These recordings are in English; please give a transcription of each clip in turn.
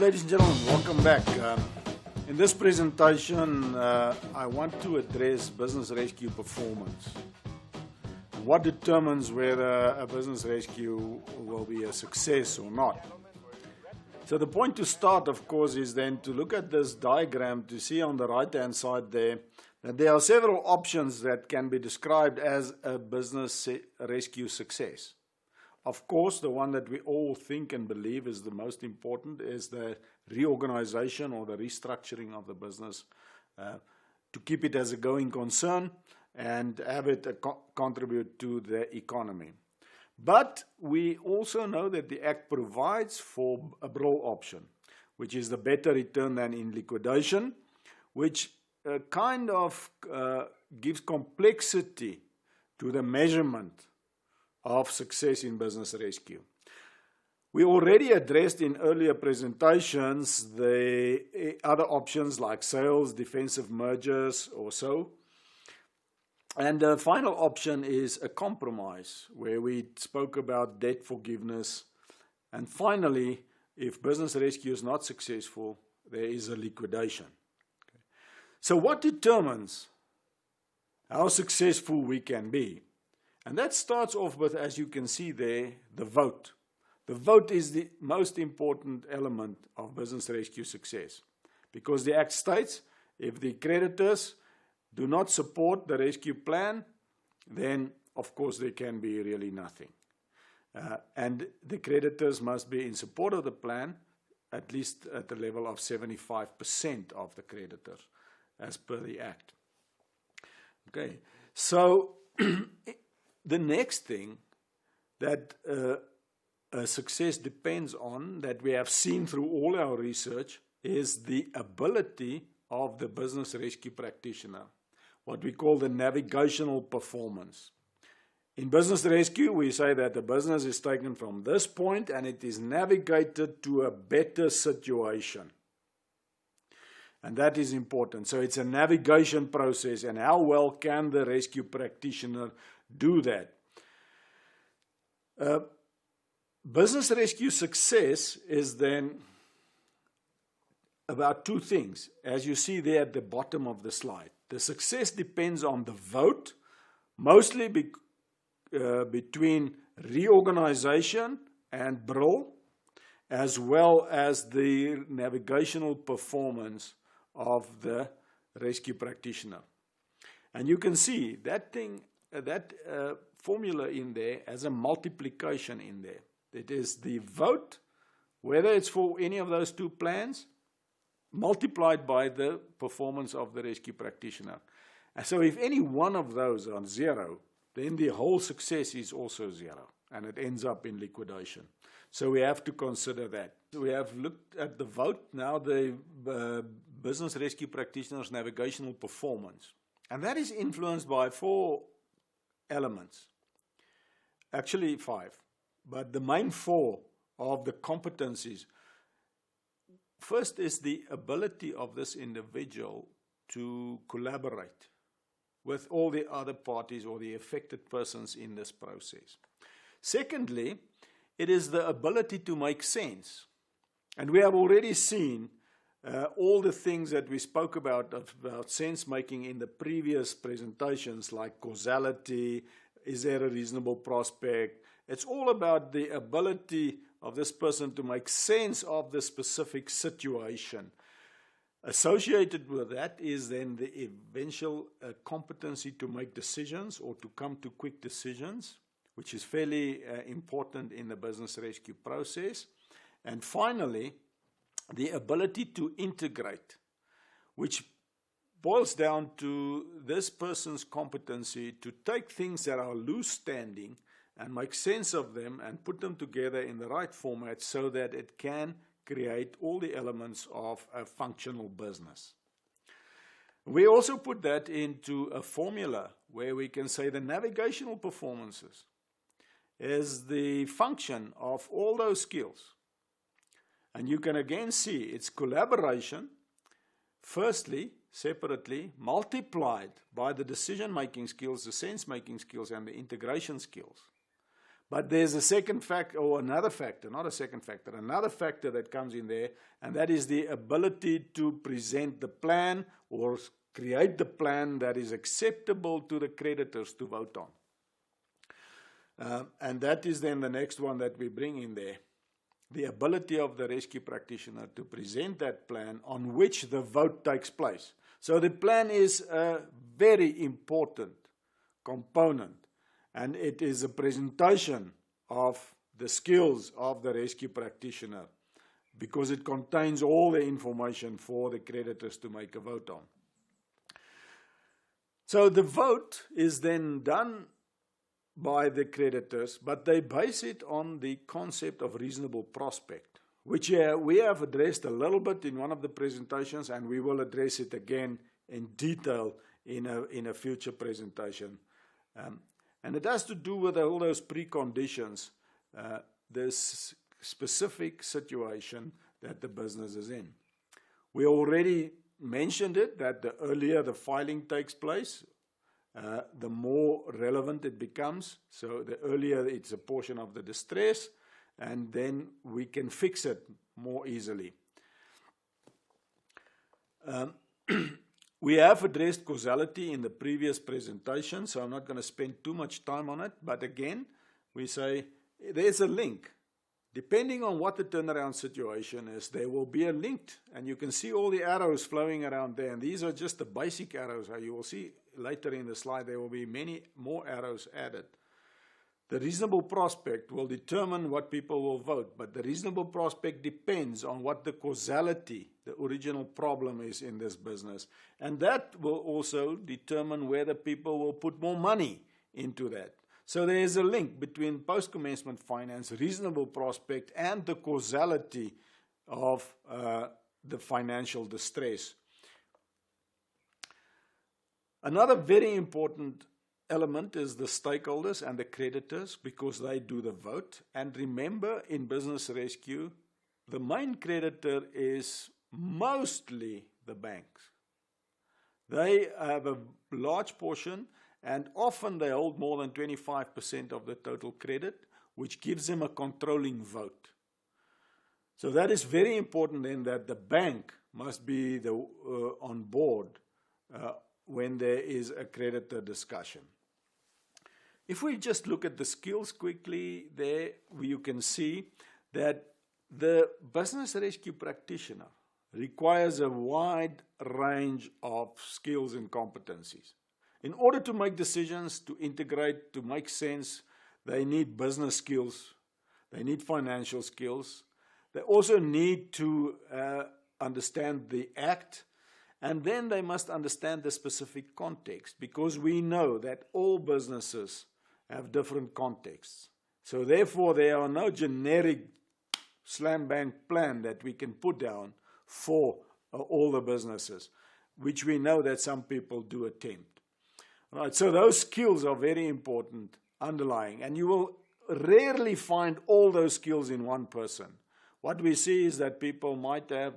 ladies and gentlemen, welcome back. In this presentation, I want to address business rescue performance. What determines whether a business rescue will be a success or not? So the point to start, of course, is then to look at this diagram to see on the right-hand side there that there are several options that can be described as a business rescue success. Of course, the one that we all think and believe is the most important is the reorganization or the restructuring of the business to keep it as a going concern and have it contribute to the economy. But we also know that the Act provides for a BRIL option, which is the better return than in liquidation, which kind of gives complexity to the measurement of success in business rescue. We already addressed in earlier presentations the other options like sales, defensive mergers or so. And the final option is a compromise, where we spoke about debt forgiveness. And finally, if business rescue is not successful, there is a liquidation. Okay. So what determines how successful we can be? And that starts off with, as you can see there, the vote. The vote is the most important element of business rescue success, because the Act states if the creditors do not support the rescue plan, then of course there can be really nothing. And the creditors must be in support of the plan, at least at the level of 75% of the creditors, as per the Act. Okay, so the next thing that a success depends on, that we have seen through all our research, is the ability of the business rescue practitioner, what we call the navigational performance. In business rescue, we say that the business is taken from this point and it is navigated to a better situation. And that is important. So it's a navigation process, and how well can the rescue practitioner do that? Business rescue success is then about two things, as you see there at the bottom of the slide. The success depends on the vote, mostly between reorganization and BRIL, as well as the navigational performance of the rescue practitioner. And you can see that formula in there as a multiplication in there. It is the vote, whether it's for any of those two plans, multiplied by the performance of the rescue practitioner. And so if any one of those are zero, then the whole success is also zero, and it ends up in liquidation. So we have to consider that. We have looked at the vote, now the business rescue practitioner's navigational performance. And that is influenced by four elements. Actually 5, but the main 4 of the competencies. First is the ability of this individual to collaborate with all the other parties or the affected persons in this process. Secondly, it is the ability to make sense. And we have already seen all the things that we spoke about sense making in the previous presentations, like causality, is there a reasonable prospect? It's all about the ability of this person to make sense of the specific situation. Associated with that is then the eventual competency to make decisions or to come to quick decisions, which is fairly important in the business rescue process. And finally, the ability to integrate, which boils down to this person's competency to take things that are loose standing and make sense of them and put them together in the right format so that it can create all the elements of a functional business. We also put that into a formula where we can say the navigational performances is the function of all those skills. And you can again see it's collaboration, firstly, separately, multiplied by the decision-making skills, the sense-making skills, and the integration skills. But there's a second factor, or another factor, not a second factor, another factor that comes in there, and that is the ability to present the plan or create the plan that is acceptable to the creditors to vote on. And that is then the next one that we bring in there. The ability of the rescue practitioner to present that plan on which the vote takes place. So the plan is a very important component, and it is a presentation of the skills of the rescue practitioner because it contains all the information for the creditors to make a vote on. So the vote is then done by the creditors, but they base it on the concept of reasonable prospect, which we have addressed a little bit in one of the presentations, and we will address it again in detail in a future presentation. And it has to do with all those preconditions, this specific situation that the business is in. We already mentioned it, that the earlier the filing takes place, the more relevant it becomes. So the earlier it's a portion of the distress, and then we can fix it more easily. We have addressed causality in the previous presentation, so I'm not going to spend too much time on it. But again, we say there's a link. Depending on what the turnaround situation is, there will be a link, and you can see all the arrows flowing around there. And these are just the basic arrows. You will see later in the slide there will be many more arrows added. The reasonable prospect will determine what people will vote, but the reasonable prospect depends on what the causality, the original problem is in this business. And that will also determine whether people will put more money into that. So there is a link between post-commencement finance, reasonable prospect, and the causality of the financial distress. Another very important element is the stakeholders and the creditors, because they do the vote. And remember, in business rescue, the main creditor is mostly the banks. They have a large portion, and often they hold more than 25% of the total credit, which gives them a controlling vote. So that is very important then, that the bank must be on board when there is a creditor discussion. If we just look at the skills quickly, there you can see that the business rescue practitioner requires a wide range of skills and competencies. In order to make decisions, to integrate, to make sense, they need business skills, they need financial skills, they also need to understand the act, and then they must understand the specific context, because we know that all businesses have different contexts. So therefore, there are no generic slam-bang plan that we can put down for all the businesses, which we know that some people do attempt. Right, so those skills are very important underlying, and you will rarely find all those skills in one person. What we see is that people might have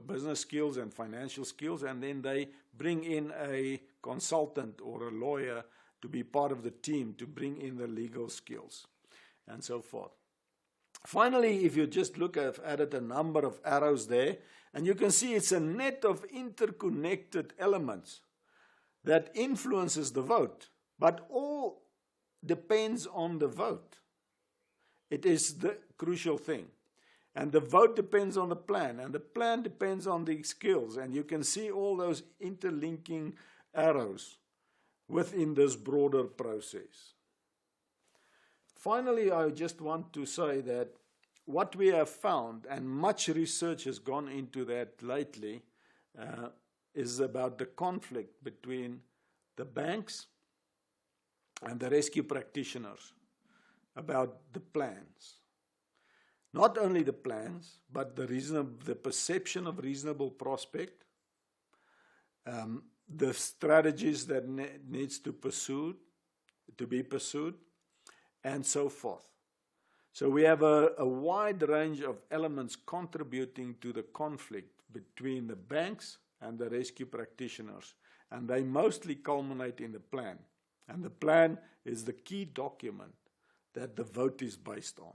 business skills and financial skills, and then they bring in a consultant or a lawyer to be part of the team to bring in the legal skills and so forth. Finally, if you just look, I've added a number of arrows there, and you can see it's a net of interconnected elements that influences the vote, but all depends on the vote. It is the crucial thing. And the vote depends on the plan, and the plan depends on the skills, and you can see all those interlinking arrows within this broader process. Finally, I just want to say that what we have found, and much research has gone into that lately, is about the conflict between the banks and the rescue practitioners about the plans. Not only the plans, but the perception of reasonable prospect, the strategies that needs to be pursued, and so forth. So we have a wide range of elements contributing to the conflict between the banks and the rescue practitioners, and they mostly culminate in the plan. And the plan is the key document that the vote is based on.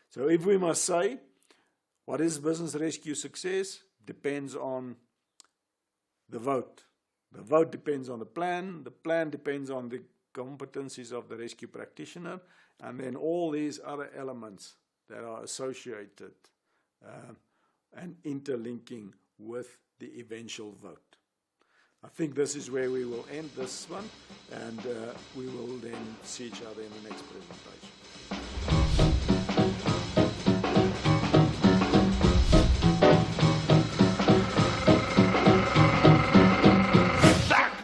So if we must say, what is business rescue success? Depends on the vote. The vote depends on the plan depends on the competencies of the rescue practitioner, and then all these other elements that are associated and interlinking with the eventual vote. I think this is where we will end this one, and we will then see each other in the next presentation.